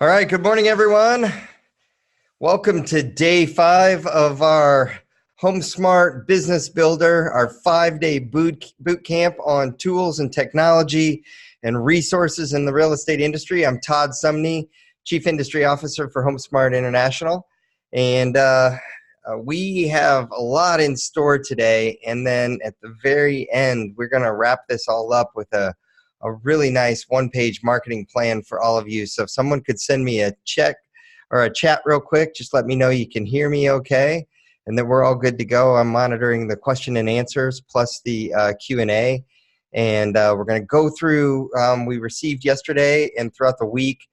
All right, good morning, everyone. Welcome to day 5 of our HomeSmart Business Builder, our 5-day boot camp on tools and technology and resources in the real estate industry. I'm Todd Sumney, Chief Industry Officer for HomeSmart International, and we have a lot in store today. And then at the very end, we're going to wrap this all up with a really nice one-page marketing plan for all of you. So if someone could send me a check or a chat real quick, just let me know you can hear me okay, and that we're all good to go. I'm monitoring the question and answers plus the Q&A, and we're going to go through, we received yesterday and throughout the week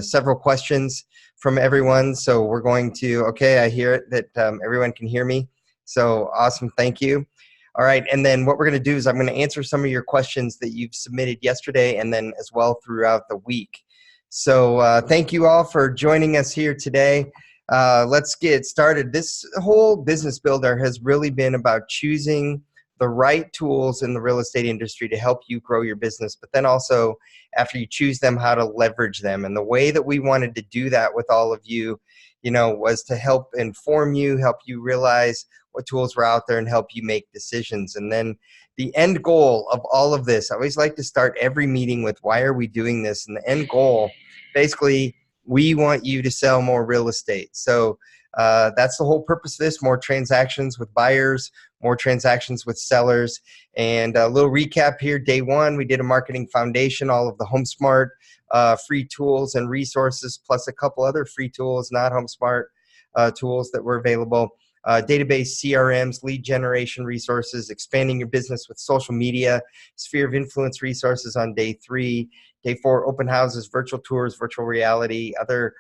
several questions from everyone. So we're going to, okay, I hear it that everyone can hear me. So awesome, thank you. All right, and then what we're going to do is I'm going to answer some of your questions that you've submitted yesterday and then as well throughout the week. So thank you all for joining us here today. Let's get started. This whole business builder has really been about choosing the right tools in the real estate industry to help you grow your business, but then also after you choose them, how to leverage them. And the way that we wanted to do that with all of you, was to help inform you, help you realize what tools were out there and help you make decisions. And then the end goal of all of this, I always like to start every meeting with why are we doing this? And the end goal, basically, we want you to sell more real estate. So that's the whole purpose of this, more transactions with buyers, more transactions with sellers. And a little recap here, day 1, we did a marketing foundation, all of the HomeSmart free tools and resources, plus a couple other free tools, not HomeSmart tools that were available. Database, CRMs, lead generation resources, expanding your business with social media, sphere of influence resources on day 3, day 4, open houses, virtual tours, virtual reality, other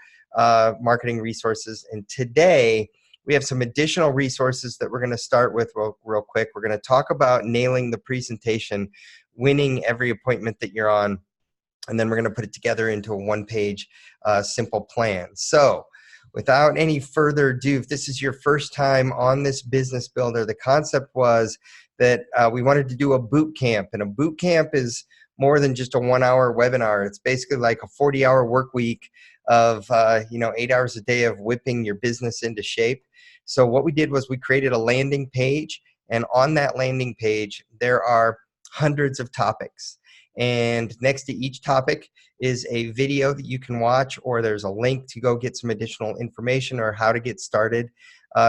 marketing resources. And today we have some additional resources that we're going to start with real quick. We're going to talk about nailing the presentation, winning every appointment that you're on, and then we're going to put it together into a one-page simple plan. So without any further ado, if this is your first time on this business builder, the concept was that we wanted to do a boot camp. And a boot camp is more than just a 1-hour webinar. It's basically like a 40-hour work week of 8 hours a day of whipping your business into shape. So what we did was we created a landing page, and on that landing page there are hundreds of topics. And next to each topic is a video that you can watch, or there's a link to go get some additional information or how to get started.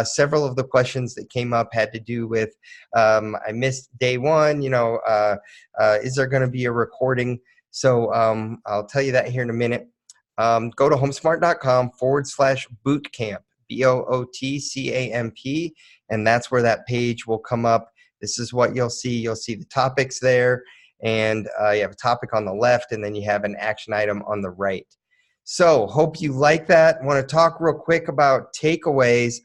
Several of the questions that came up had to do with, I missed day 1, is there going to be a recording? So I'll tell you that here in a minute. Go to homesmart.com/bootcamp, BOOTCAMP, and that's where that page will come up. This is what you'll see. You'll see the topics there. And you have a topic on the left, and then you have an action item on the right. So hope you like that. I want to talk real quick about takeaways.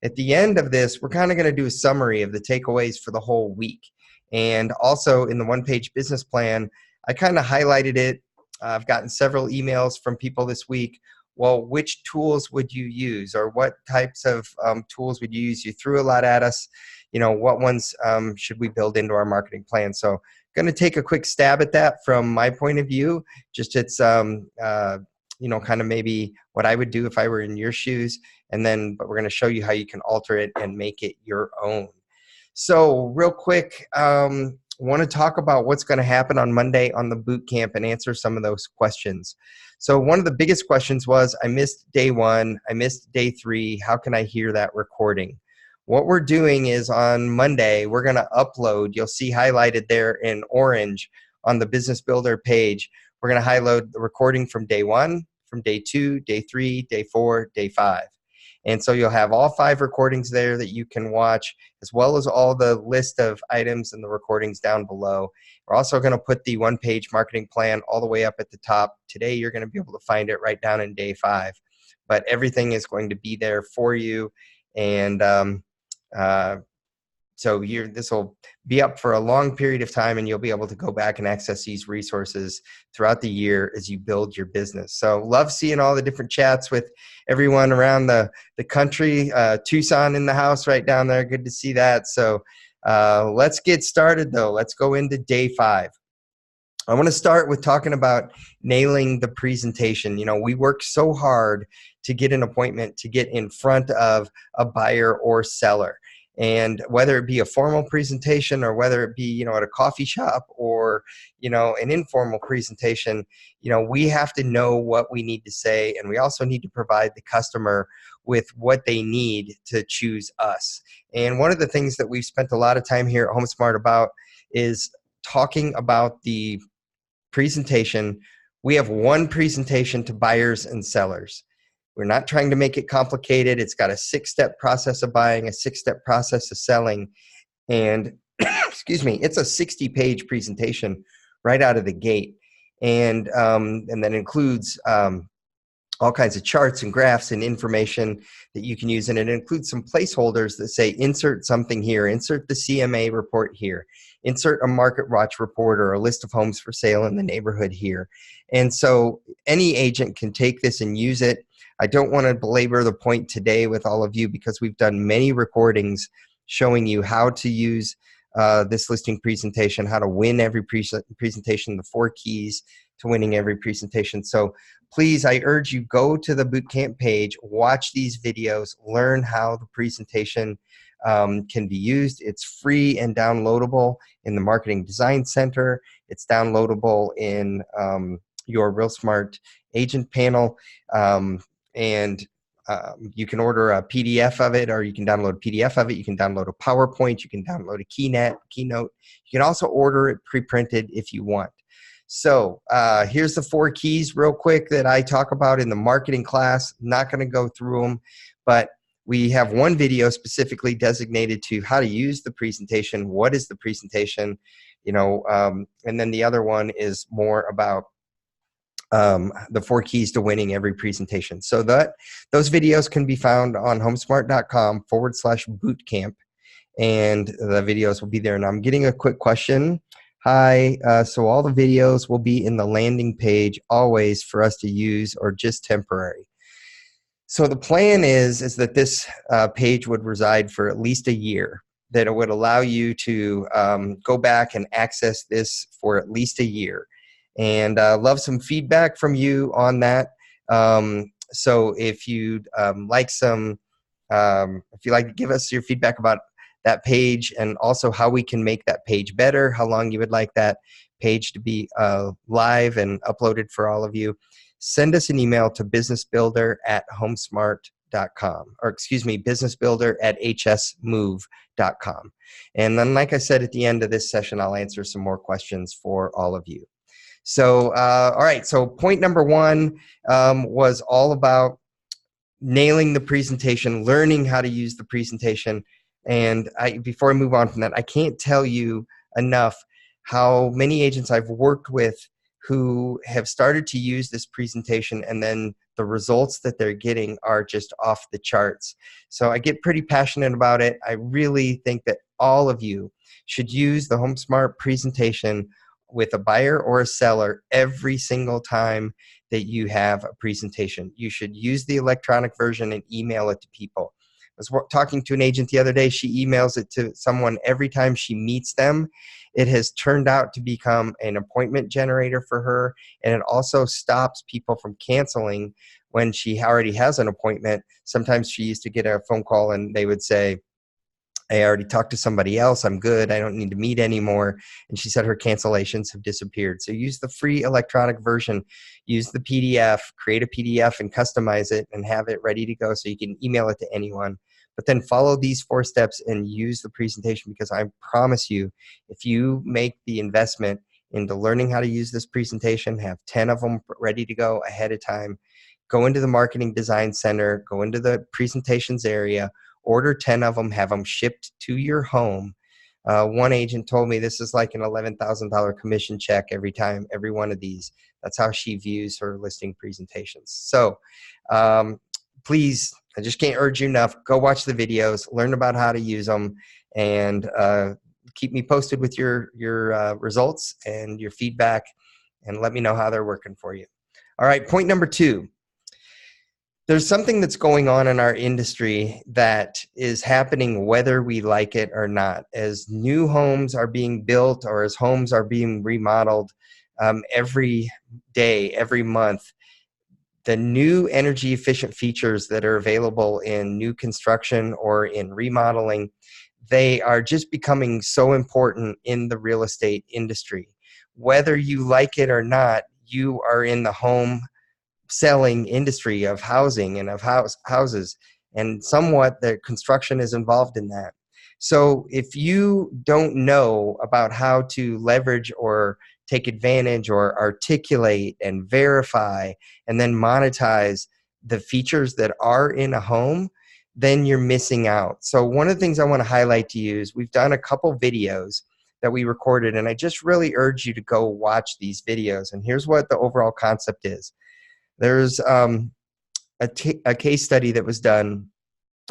At the end of this, we're kind of going to do a summary of the takeaways for the whole week. And also in the one-page business plan, I kind of highlighted it. I've gotten several emails from people this week. Well, which tools would you use, or what types of tools would you use? You threw a lot at us. What ones should we build into our marketing plan? So going to take a quick stab at that from my point of view. Just it's kind of maybe what I would do if I were in your shoes, but we're going to show you how you can alter it and make it your own. So real quick, want to talk about what's going to happen on Monday on the boot camp and answer some of those questions. So one of the biggest questions was, I missed day 1, I missed day 3, how can I hear that recording? What we're doing is on Monday, we're going to upload, you'll see highlighted there in orange on the Business Builder page, we're going to highlight the recording from day 1, from day 2, day 3, day 4, day 5. And so you'll have all 5 recordings there that you can watch, as well as all the list of items and the recordings down below. We're also going to put the one-page marketing plan all the way up at the top. Today, you're going to be able to find it right down in day 5. But everything is going to be there for you. And so this will be up for a long period of time, and you'll be able to go back and access these resources throughout the year as you build your business. So love seeing all the different chats with everyone around the country. Tucson in the house right down there. Good to see that. So let's get started, though. Let's go into day 5. I want to start with talking about nailing the presentation. You know, we work so hard to get an appointment, to get in front of a buyer or seller. And whether it be a formal presentation or whether it be, you know, at a coffee shop or, you know, an informal presentation, you know, we have to know what we need to say. And we also need to provide the customer with what they need to choose us. And one of the things that we've spent a lot of time here at HomeSmart about is talking about the presentation. We have one presentation to buyers and sellers. We're not trying to make it complicated. It's got a 6-step process of buying, a 6-step process of selling, and excuse me, it's a 60-page presentation right out of the gate, and that includes all kinds of charts and graphs and information that you can use. And it includes some placeholders that say, insert something here, insert the CMA report here, insert a market watch report or a list of homes for sale in the neighborhood here. And so any agent can take this and use it. I don't want to belabor the point today with all of you because we've done many recordings showing you how to use this listing presentation, how to win every presentation, the 4 keys to winning every presentation. So please, I urge you, go to the Bootcamp page, watch these videos, learn how the presentation can be used. It's free and downloadable in the Marketing Design Center. It's downloadable in your Real Smart agent panel. You can order a PDF of it, or you can download a PDF of it. You can download a PowerPoint. You can download a keynote. You can also order it pre-printed if you want. So here's the 4 keys real quick that I talk about in the marketing class. Not going to go through them, but we have one video specifically designated to how to use the presentation. What is the presentation? You know, and then the other one is more about the 4 keys to winning every presentation. So those videos can be found on homesmart.com/bootcamp, and the videos will be there. And I'm getting a quick question. Hi, so all the videos will be in the landing page always for us to use, or just temporary? So the plan is that this page would reside for at least a year, that it would allow you to go back and access this for at least a year. And love some feedback from you on that. So if you'd like to give us your feedback about that page, and also how we can make that page better, how long you would like that page to be live and uploaded for all of you, send us an email to businessbuilder@homesmart.com, or excuse me, businessbuilder@hsmove.com. And then, like I said, at the end of this session, I'll answer some more questions for all of you. So, all right, so point number 1 was all about nailing the presentation, learning how to use the presentation. And before I move on from that, I can't tell you enough how many agents I've worked with who have started to use this presentation, and then the results that they're getting are just off the charts. So I get pretty passionate about it. I really think that all of you should use the HomeSmart presentation with a buyer or a seller every single time that you have a presentation. You should use the electronic version and email it to people. I was talking to an agent the other day. She emails it to someone every time she meets them. It has turned out to become an appointment generator for her, and it also stops people from canceling when she already has an appointment. Sometimes she used to get a phone call and they would say, I already talked to somebody else, I'm good, I don't need to meet anymore. And she said her cancellations have disappeared. So use the free electronic version, use the PDF, create a PDF and customize it and have it ready to go so you can email it to anyone. But then follow these 4 steps and use the presentation, because I promise you, if you make the investment into learning how to use this presentation, have 10 of them ready to go ahead of time, go into the Marketing Design Center, go into the presentations area, order 10 of them, have them shipped to your home. One agent told me this is like an $11,000 commission check every time, every one of these. That's how she views her listing presentations. So please, I just can't urge you enough. Go watch the videos, learn about how to use them, and keep me posted with your results and your feedback, and let me know how they're working for you. All right, point number 2. There's something that's going on in our industry that is happening whether we like it or not. As new homes are being built or as homes are being remodeled, every day, every month, the new energy efficient features that are available in new construction or in remodeling, they are just becoming so important in the real estate industry. Whether you like it or not, you are in the home selling industry of housing and of houses, and somewhat the construction is involved in that. So if you don't know about how to leverage or take advantage or articulate and verify and then monetize the features that are in a home, then you're missing out. So one of the things I want to highlight to you is we've done a couple videos that we recorded, and I just really urge you to go watch these videos. And here's what the overall concept is. There's a case study that was done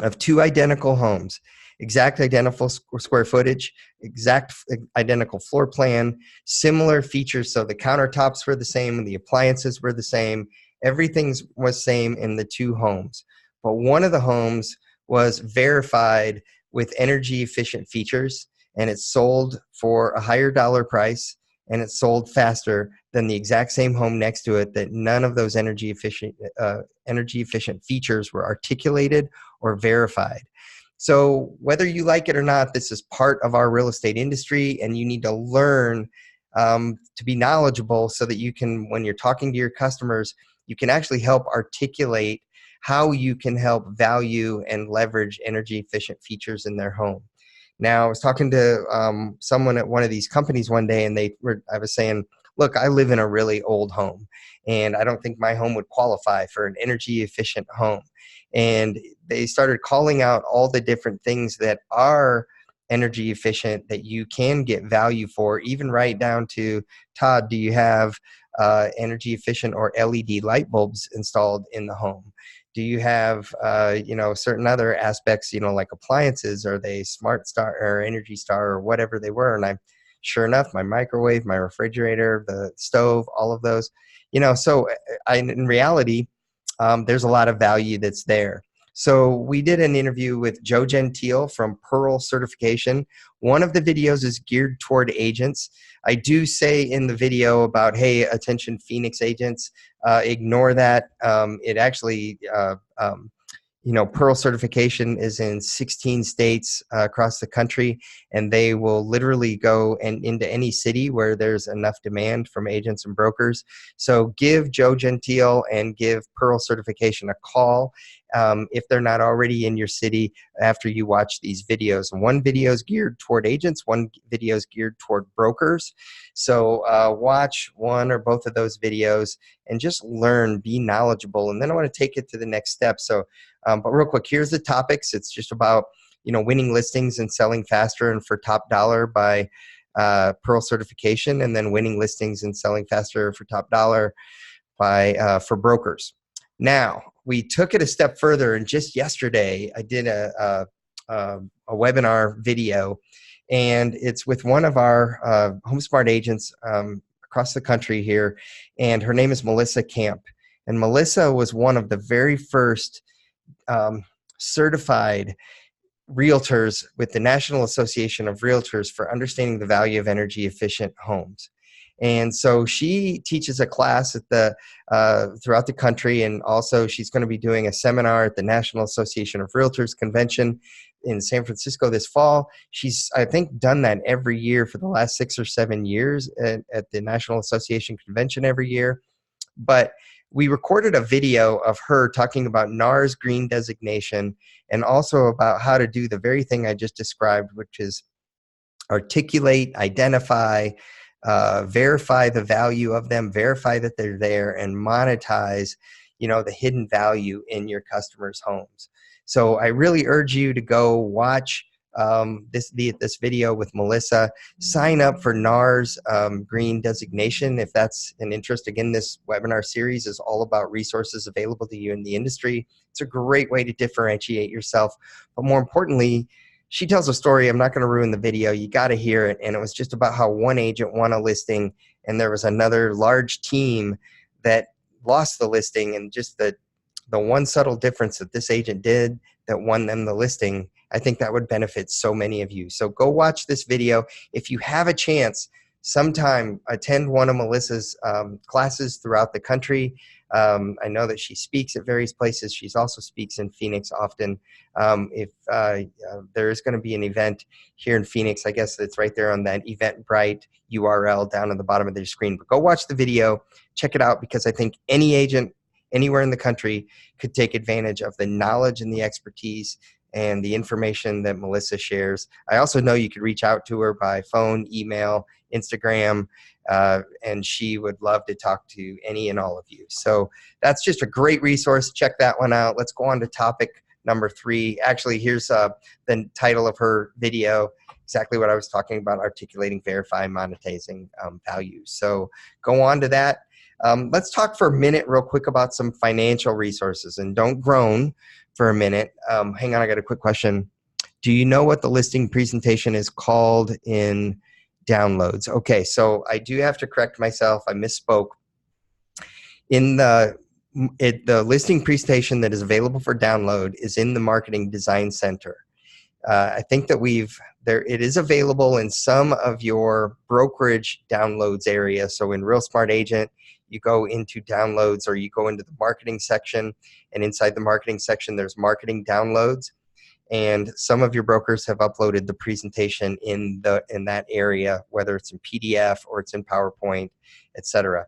of two identical homes, exact identical square footage, exact identical floor plan, similar features. So the countertops were the same and the appliances were the same. Everything was same in the two homes. But one of the homes was verified with energy efficient features, and it sold for a higher dollar price, and it sold faster than the exact same home next to it that none of those energy efficient features were articulated or verified. So whether you like it or not, this is part of our real estate industry, and you need to learn to be knowledgeable so that you can, when you're talking to your customers, you can actually help articulate how you can help value and leverage energy efficient features in their home. Now, I was talking to someone at one of these companies one day, and I was saying, look, I live in a really old home, and I don't think my home would qualify for an energy efficient home. And they started calling out all the different things that are energy efficient that you can get value for, even right down to, Todd, do you have energy efficient or LED light bulbs installed in the home? Do you have, certain other aspects, like appliances? Are they Smart Star or Energy Star or whatever they were? And sure enough, my microwave, my refrigerator, the stove, all of those, so in reality, there's a lot of value that's there. So we did an interview with Joe Gentile from Pearl Certification. One of the videos is geared toward agents. I do say in the video about, hey, attention Phoenix agents, ignore that. It actually, Pearl Certification is in 16 states across the country, and they will literally go into any city where there's enough demand from agents and brokers. So give Joe Gentile and give Pearl Certification a call if they're not already in your city after you watch these videos. And one video is geared toward agents, one video is geared toward brokers. So watch one or both of those videos and just learn, be knowledgeable. And then I want to take it to the next step. So but real quick, here's the topics. It's just about, winning listings and selling faster and for top dollar by Pearl Certification, and then winning listings and selling faster for top dollar by for brokers. Now, we took it a step further, and just yesterday I did a webinar video, and it's with one of our HomeSmart agents across the country here, and her name is Melissa Camp. And Melissa was one of the very first certified realtors with the National Association of Realtors for understanding the value of energy efficient homes. And so she teaches a class at the throughout the country, and also she's going to be doing a seminar at the National Association of Realtors convention in San Francisco this fall. She's, I think, done that every year for the last 6 or 7 years at the National Association convention every year. But we recorded a video of her talking about NAR's green designation, and also about how to do the very thing I just described, which is articulate, identify, verify the value of them, verify that they're there, and monetize, the hidden value in your customers' homes. So I really urge you to go watch this video with Melissa. Sign up for NAR's green designation if that's an interest. Again, this webinar series is all about resources available to you in the industry. It's a great way to differentiate yourself. But more importantly, she tells a story. I'm not going to ruin the video. You got to hear it. And it was just about how one agent won a listing, and there was another large team that lost the listing, and just the one subtle difference that this agent did that won them the listing, I think that would benefit so many of you. So go watch this video. If you have a chance, sometime attend one of Melissa's classes throughout the country. I know that she speaks at various places. She also speaks in Phoenix often. If there is going to be an event here in Phoenix, I guess it's right there on that Eventbrite URL down at the bottom of their screen. But go watch the video, check it out, because I think any agent anywhere in the country could take advantage of the knowledge and the expertise and the information that Melissa shares. I also know you could reach out to her by phone, email, Instagram, and she would love to talk to any and all of you. So that's just a great resource. Check that one out. Let's go on to topic number 3. Actually, here's the title of her video, exactly what I was talking about, articulating, verifying, monetizing value. So go on to that. Let's talk for a minute real quick about some financial resources, and don't groan for a minute. Hang on, I got a quick question. Do you know what the listing presentation is called in downloads? Okay, so I do have to correct myself. I misspoke. In the listing presentation that is available for download is in the Marketing Design Center. I think that it is available in some of your brokerage downloads area. So in Real Smart Agent, you go into downloads, or you go into the marketing section, and inside the marketing section, there's marketing downloads. And some of your brokers have uploaded the presentation in that area, whether it's in PDF or it's in PowerPoint, etc.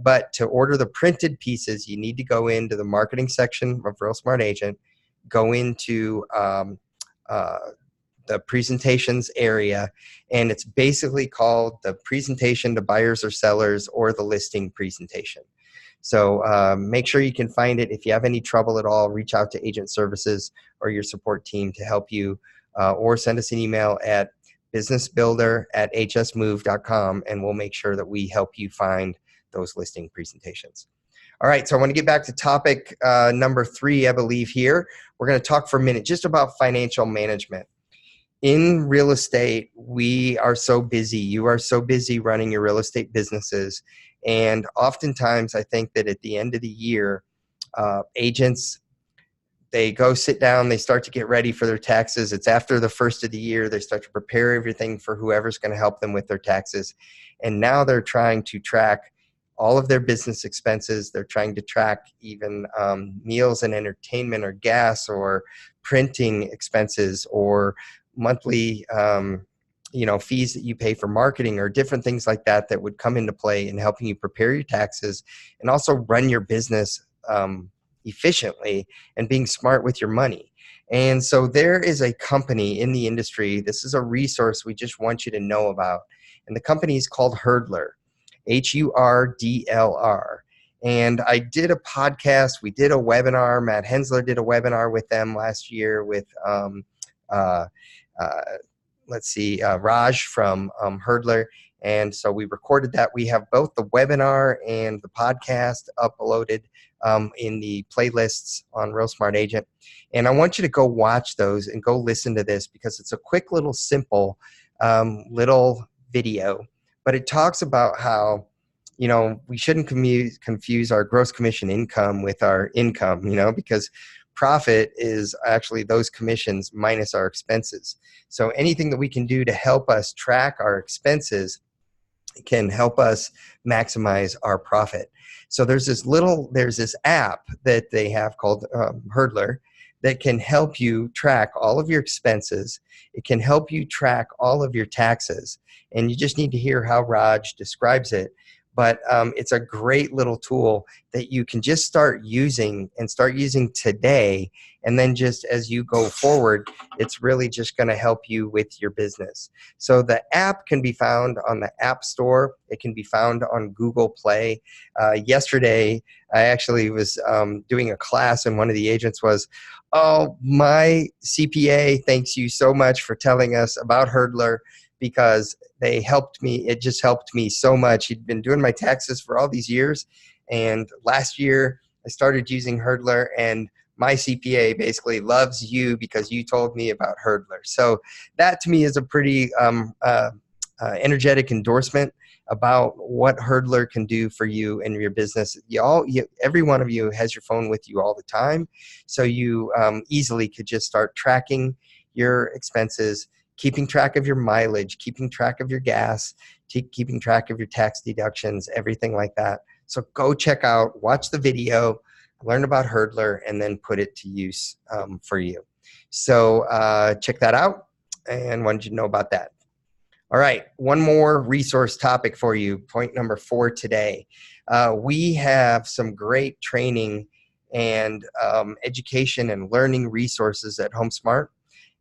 But to order the printed pieces, you need to go into the marketing section of Real Smart Agent, go into the presentations area, and it's basically called the presentation to buyers or sellers, or the listing presentation. So make sure you can find it. If you have any trouble at all, reach out to Agent Services or your support team to help you, or send us an email at businessbuilder@hsmove.com, and we'll make sure that we help you find those listing presentations. All right, so I want to get back to topic number 3, I believe here. We're going to talk for a minute just about financial management. In real estate, we are so busy. You are so busy running your real estate businesses. And oftentimes, I think that at the end of the year, agents, they go sit down, they start to get ready for their taxes. It's after the first of the year. They start to prepare everything for whoever's going to help them with their taxes. And now they're trying to track all of their business expenses. They're trying to track even meals and entertainment, or gas, or printing expenses, or monthly fees that you pay for marketing, or different things like that that would come into play in helping you prepare your taxes and also run your business efficiently and being smart with your money. And so there is a company in the industry. This is a resource we just want you to know about. And the company is called Hurdler, Hurdlr. And I did a podcast. We did a webinar. Matt Hensler did a webinar with them last year with Raj from Hurdler. And so we recorded that. We have both the webinar and the podcast uploaded in the playlists on Real Smart Agent. And I want you to go watch those and go listen to this, because it's a quick little simple little video. But it talks about how, we shouldn't confuse our gross commission income with our income, because profit is actually those commissions minus our expenses. So anything that we can do to help us track our expenses can help us maximize our profit. So there's this app that they have called Hurdler that can help you track all of your expenses. It can help you track all of your taxes. And you just need to hear how Raj describes it. But it's a great little tool that you can just start using today. And then just as you go forward, it's really just going to help you with your business. So the app can be found on the App Store. It can be found on Google Play. Yesterday, I actually was doing a class, and one of the agents was, "Oh, my CPA thanks you so much for telling us about Hurdler, because they helped me. It just helped me so much. He'd been doing my taxes for all these years. And last year I started using Hurdler, and my CPA basically loves you because you told me about Hurdler." So that to me is a pretty energetic endorsement about what Hurdler can do for you and your business. Every one of you has your phone with you all the time. So you easily could just start tracking your expenses, keeping track of your mileage, keeping track of your gas, keeping track of your tax deductions, everything like that. So go check out, watch the video, learn about Hurdler, and then put it to use for you. So check that out, and wanted you to know about that. All right, one more resource topic for you, point number 4 today. We have some great training and education and learning resources at HomeSmart,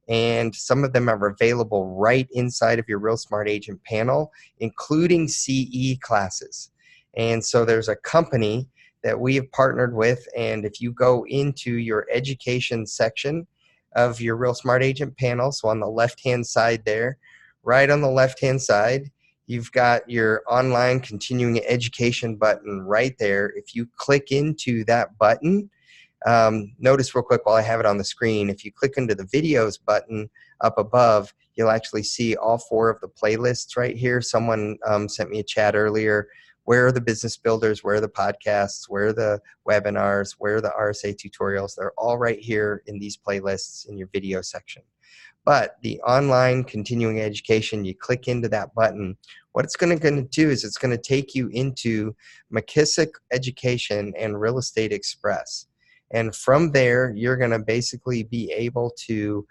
and some of them are available right inside of your Real Smart Agent panel, including CE classes. And so there's a company that we have partnered with, and if you go into your education section of your Real Smart Agent panel, so on the left-hand side there, right on the left-hand side, you've got your online continuing education button right there. If you click into that button, notice real quick while I have it on the screen, if you click into the videos button up above, you'll actually see all 4 of the playlists right here. Someone sent me a chat earlier. Where are the business builders? Where are the podcasts? Where are the webinars? Where are the RSA tutorials? They're all right here in these playlists in your video section. But the online continuing education, you click into that button, what it's going to do is it's going to take you into McKissick Education and Real Estate Express. And from there, you're going to basically be able to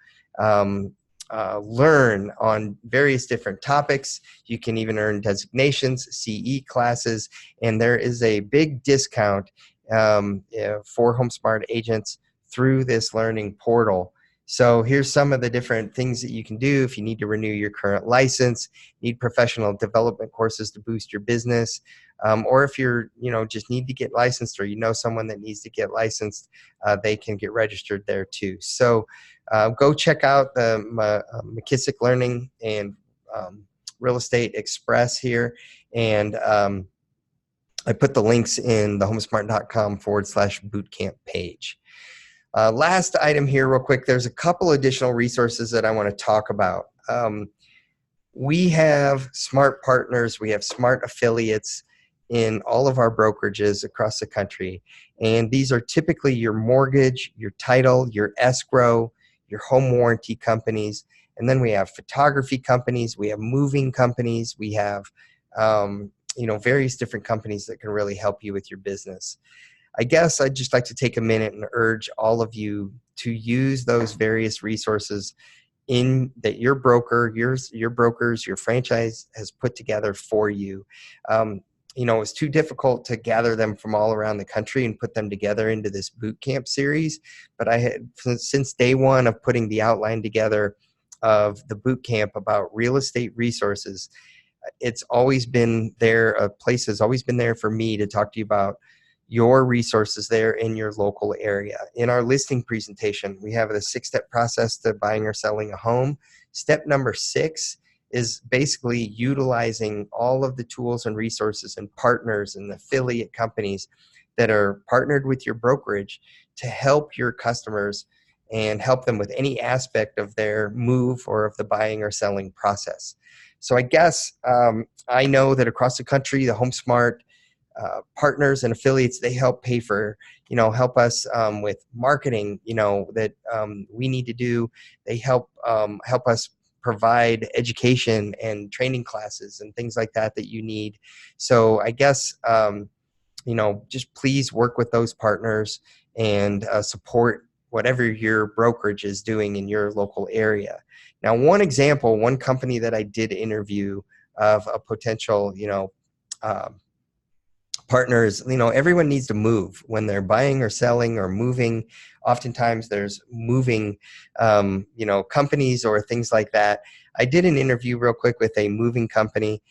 learn on various different topics. You can even earn designations, CE classes, and there is a big discount for HomeSmart agents through this learning portal. So here's some of the different things that you can do if you need to renew your current license, need professional development courses to boost your business, or if you're, just need to get licensed, or someone that needs to get licensed, they can get registered there too. So go check out the McKissick Learning and Real Estate Express here, and I put the links in the homesmart.com/bootcamp page. Last item here real quick, there's a couple additional resources that I want to talk about. We have smart partners, we have smart affiliates in all of our brokerages across the country. And these are typically your mortgage, your title, your escrow, your home warranty companies. And then we have photography companies, we have moving companies, we have various different companies that can really help you with your business. I guess I'd just like to take a minute and urge all of you to use those various resources that your broker, your brokers, your franchise has put together for you. It's too difficult to gather them from all around the country and put them together into this boot camp series. But I had, since day one of putting the outline together of the boot camp about real estate resources, it's always been there. A place has always been there for me to talk to you about your resources there in your local area. In our listing presentation, we have the 6-step process to buying or selling a home. Step number 6 is basically utilizing all of the tools and resources and partners and affiliate companies that are partnered with your brokerage to help your customers and help them with any aspect of their move or of the buying or selling process. So I guess I know that across the country, the HomeSmart partners and affiliates, they help pay for, help us with marketing, that we need to do. They help us provide education and training classes and things like that you need. So I guess, just please work with those partners and support whatever your brokerage is doing in your local area. Now, one company that I did interview of a potential, partners, everyone needs to move when they're buying or selling or moving. Oftentimes there's moving, companies or things like that. I did an interview real quick with a moving company.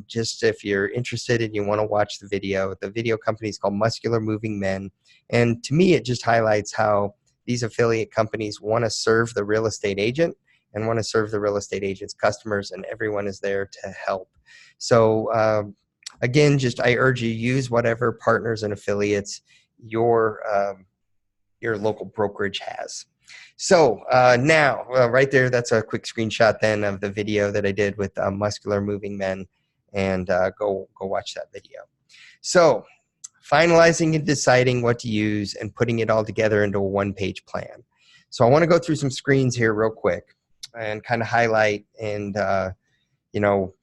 Just if you're interested and you want to watch the video company is called Muscular Moving Men. And to me, it just highlights how these affiliate companies want to serve the real estate agent and want to serve the real estate agent's customers, and everyone is there to help. So, again, I urge you, use whatever partners and affiliates your local brokerage has. So now, right there, that's a quick screenshot then of the video that I did with Muscular Moving Men, and go watch that video. So finalizing and deciding what to use and putting it all together into a one-page plan. So I want to go through some screens here real quick. and kind of highlight and, you know,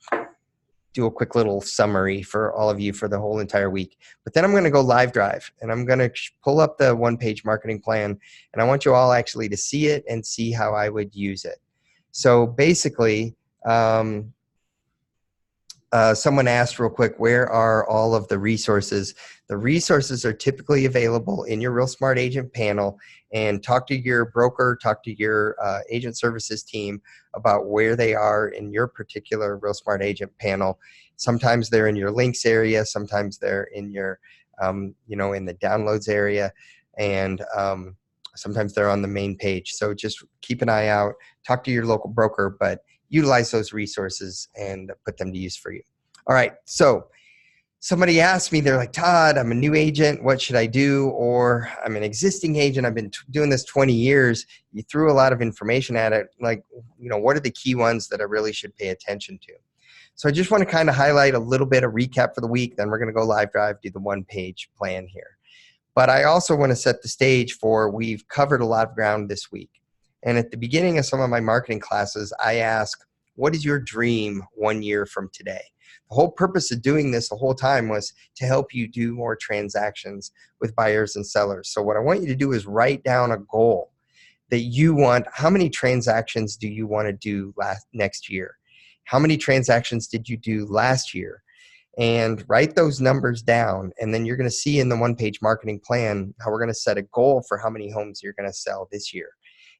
do a quick little summary for all of you for the whole entire week. But then I'm going to go live drive, and I'm going to pull up the one-page marketing plan, and I want you all actually to see it and see how I would use it. So basically, someone asked real quick, where are all of the resources? The resources are typically available in your Real Smart Agent panel, and talk to your broker, talk to your agent services team about where they are in your particular Real Smart Agent panel. Sometimes they're in your links area, sometimes they're in your, you know, in the downloads area, and sometimes they're on the main page. So just keep an eye out, talk to your local broker, but utilize those resources and put them to use for you. All right, so somebody asked me, they're like, Todd, I'm a new agent, what should I do? Or I'm an existing agent, I've been doing this 20 years. You threw a lot of information at it, like, you know, what are the key ones that I really should pay attention to? So I just want to kind of highlight a little bit of recap for the week, then we're going to go live drive, do the one-page plan here. But I also want to set the stage for, we've covered a lot of ground this week. And at the beginning of some of my marketing classes, I ask, what is your dream 1 year from today? The whole purpose of doing this the whole time was to help you do more transactions with buyers and sellers. So what I want you to do is write down a goal that you want. How many transactions do you want to do next year? How many transactions did you do last year? And write those numbers down, and then you're going to see in the one-page marketing plan how we're going to set a goal for how many homes you're going to sell this year.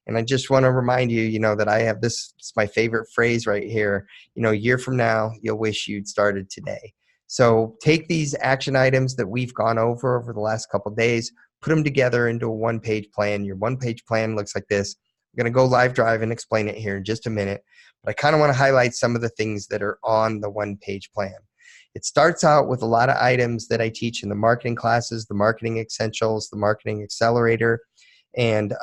And I just want to remind you, you know, that I have this, it's my favorite phrase right here, you know, a year from now, you'll wish you'd started today. So take these action items that we've gone over the last couple of days, put them together into a one-page plan. Your one-page plan looks like this. I'm going to go live drive and explain it here in just a minute, but I kind of want to highlight some of the things that are on the one-page plan. It starts out with a lot of items that I teach in the marketing classes, the marketing essentials, the marketing accelerator, and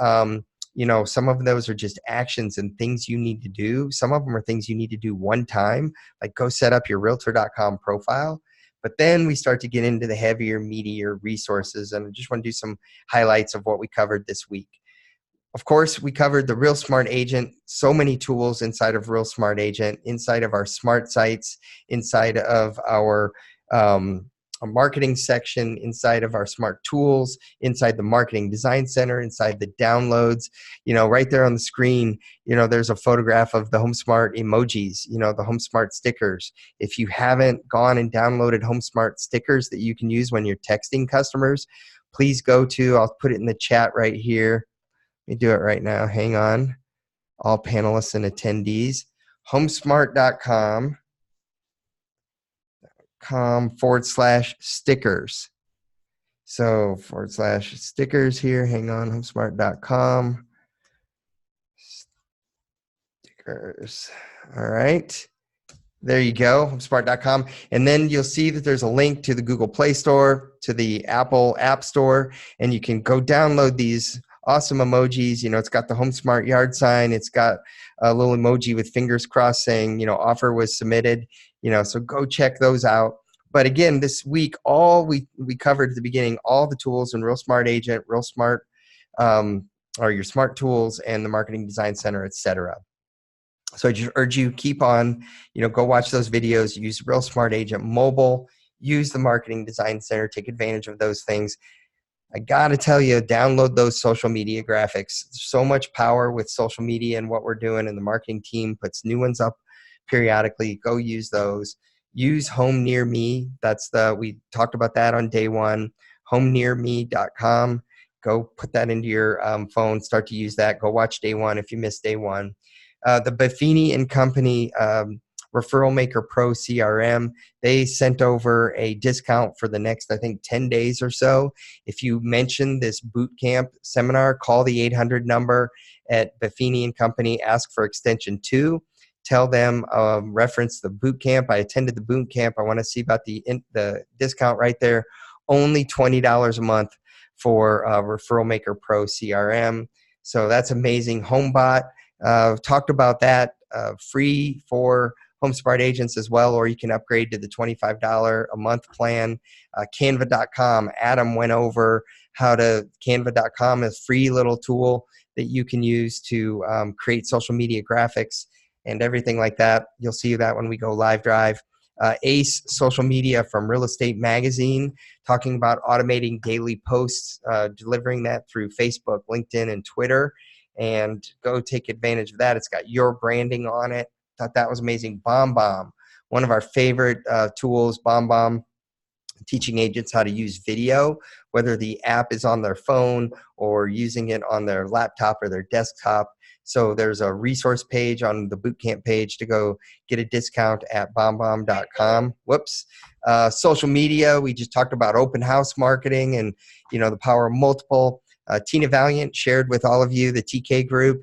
you know, some of those are just actions and things you need to do. Some of them are things you need to do one time, like go set up your realtor.com profile. But then we start to get into the heavier, meatier resources, and I just want to do some highlights of what we covered this week. Of course, we covered the Real Smart Agent, so many tools inside of Real Smart Agent, inside of our smart sites, inside of our a marketing section, inside of our smart tools, inside the marketing design center, inside the downloads. You know, right there on the screen, you know, there's a photograph of the HomeSmart emojis, you know, the HomeSmart stickers. If you haven't gone and downloaded HomeSmart stickers that you can use when you're texting customers, please go to, I'll put it in the chat right here. Let me do it right now. Hang on. All panelists and attendees. HomeSmart.com /stickers. So /stickers here. Hang on. HomeSmart.com stickers. All right. There you go. HomeSmart.com. And then you'll see that there's a link to the Google Play Store, to the Apple App Store, and you can go download these awesome emojis. You know, it's got the HomeSmart yard sign. It's got a little emoji with fingers crossed saying, you know, offer was submitted. You know, so go check those out. But again, this week, all we covered at the beginning, all the tools in Real Smart Agent, Real Smart, or your smart tools, and the Marketing Design Center, etc. So I just urge you, keep on, you know, go watch those videos, use Real Smart Agent Mobile, use the Marketing Design Center, take advantage of those things. I got to tell you, download those social media graphics. There's so much power with social media and what we're doing, and the marketing team puts new ones up periodically. Go use those. Use Home Near Me. We talked about that on day one. HomeNearMe.com. Go put that into your phone. Start to use that. Go watch day one if you missed day one. The Buffini and Company Referral Maker Pro CRM, they sent over a discount for the next, I think, 10 days or so. If you mention this Bootcamp seminar, call the 800 number at Buffini and Company, ask for extension 2. Tell them, reference the Bootcamp. I attended the Bootcamp. I want to see about the discount right there. Only $20 a month for Referral Maker Pro CRM. So that's amazing. HomeBot, talked about that, free for HomeSmart agents as well, or you can upgrade to the $25 a month plan. Canva.com, Adam went over Canva.com is a free little tool that you can use to create social media graphics and everything like that. You'll see that when we go live drive. Ace Social Media from Real Estate Magazine, talking about automating daily posts, delivering that through Facebook, LinkedIn, and Twitter. And go take advantage of that. It's got your branding on it. Thought that was amazing. BombBomb, one of our favorite tools, BombBomb, teaching agents how to use video, whether the app is on their phone or using it on their laptop or their desktop. So there's a resource page on the Bootcamp page to go get a discount at bombbomb.com. Whoops. Social media, we just talked about open house marketing and, the power of multiple. Tina Valiant shared with all of you the TK group.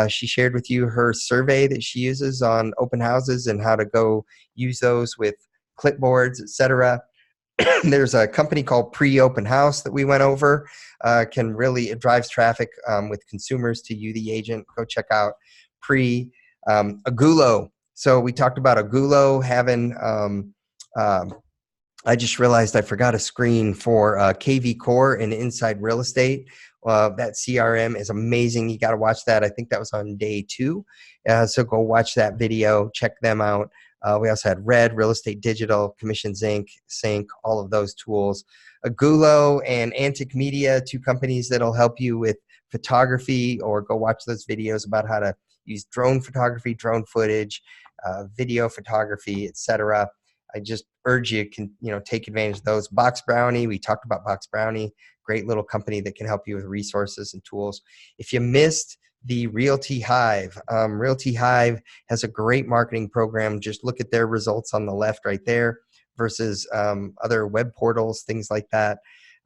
She shared with you her survey that she uses on open houses and how to go use those with clipboards, etc. There's a company called Pre-Open House that we went over. It drives traffic with consumers to you, the agent. Go check out Agulo. So we talked about Agulo having, I just realized I forgot a screen for KV Core and Inside Real Estate. That CRM is amazing. You got to watch that. I think that was on day 2. So go watch that video, check them out. We also had Red, Real Estate Digital, Commissions Inc., Sync, all of those tools. Agulo and Antic Media, 2 companies that'll help you with photography, or go watch those videos about how to use drone photography, drone footage, video photography, etc. I just urge you, take advantage of those. Box Brownie, we talked about Box Brownie, great little company that can help you with resources and tools. If you missed the Realty Hive, Realty Hive has a great marketing program. Just look at their results on the left right there versus other web portals, things like that.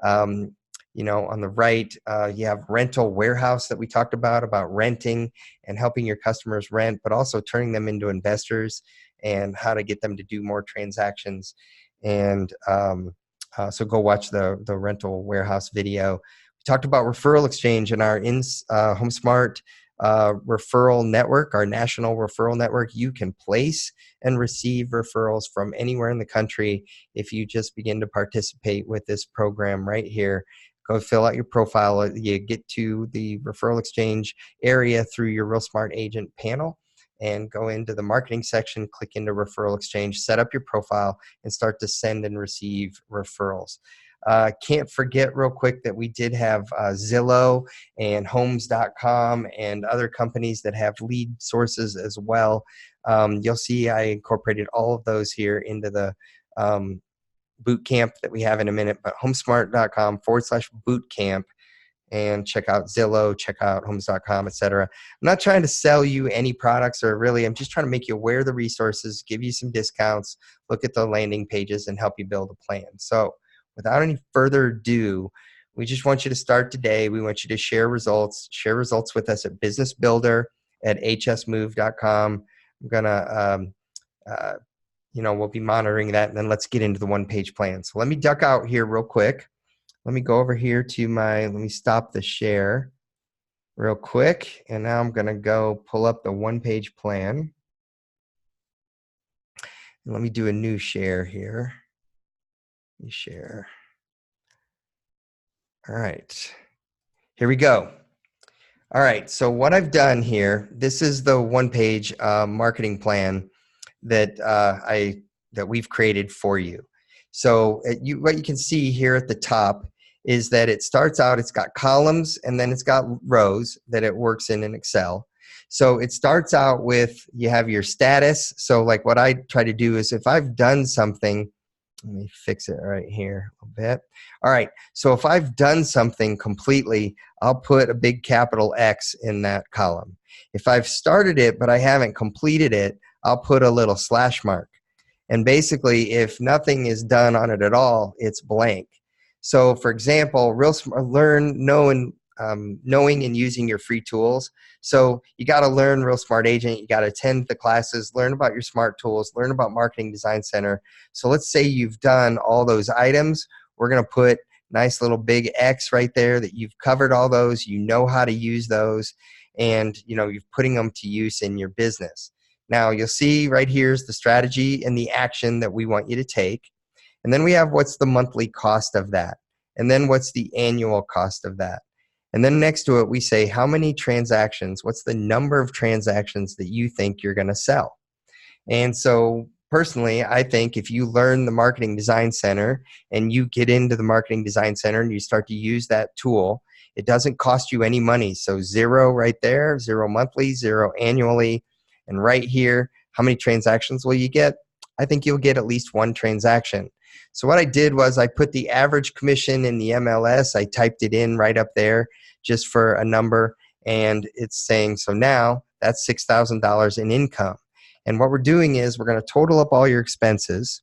On the right, you have Rental Warehouse that we talked about renting and helping your customers rent, but also turning them into investors and how to get them to do more transactions. And so go watch the Rental Warehouse video. We talked about Referral Exchange and our HomeSmart referral network, our national referral network. You can place and receive referrals from anywhere in the country if you just begin to participate with this program right here. Go fill out your profile. You get to the Referral Exchange area through your Real Smart Agent panel and go into the marketing section, click into Referral Exchange, set up your profile, and start to send and receive referrals. Can't forget real quick that we did have Zillow and Homes.com and other companies that have lead sources as well. You'll see I incorporated all of those here into the bootcamp that we have in a minute, but homesmart.com/bootcamp, and check out Zillow, check out homes.com, etc. I'm not trying to sell you any products, or really, I'm just trying to make you aware of the resources, give you some discounts, look at the landing pages, and help you build a plan. So without any further ado, we just want you to start today. We want you to share results with us at businessbuilder@hsmove.com. I'm going to, we'll be monitoring that, and then let's get into the one-page plan. So let me duck out here real quick. Let me go over here to let me stop the share real quick. And now I'm going to go pull up the one-page plan. And let me do a new share here. Let me share. All right. Here we go. All right. So what I've done here, this is the one-page marketing plan that that we've created for you. So what you can see here at the top is that it starts out, it's got columns, and then it's got rows that it works in Excel. So it starts out with, you have your status. So like what I try to do is, if I've done something, let me fix it right here a little bit. All right, so if I've done something completely, I'll put a big capital X in that column. If I've started it but I haven't completed it, I'll put a little slash mark. And basically, if nothing is done on it at all, it's blank. So for example, knowing and using your free tools. So you got to learn Real Smart Agent. You got to attend the classes, learn about your smart tools, learn about Marketing Design Center. So let's say you've done all those items. We're going to put nice little big X right there that you've covered all those. You know how to use those, and you're putting them to use in your business. Now you'll see right here is the strategy and the action that we want you to take. And then we have what's the monthly cost of that. And then what's the annual cost of that. And then next to it, we say how many transactions, what's the number of transactions that you think you're going to sell. And so personally, I think if you learn the Marketing Design Center and you get into the Marketing Design Center and you start to use that tool, it doesn't cost you any money. So 0 right there, 0 monthly, 0 annually. And right here, how many transactions will you get? I think you'll get at least 1 transaction. So what I did was I put the average commission in the MLS. I typed it in right up there just for a number. And it's saying, so now that's $6,000 in income. And what we're doing is we're going to total up all your expenses,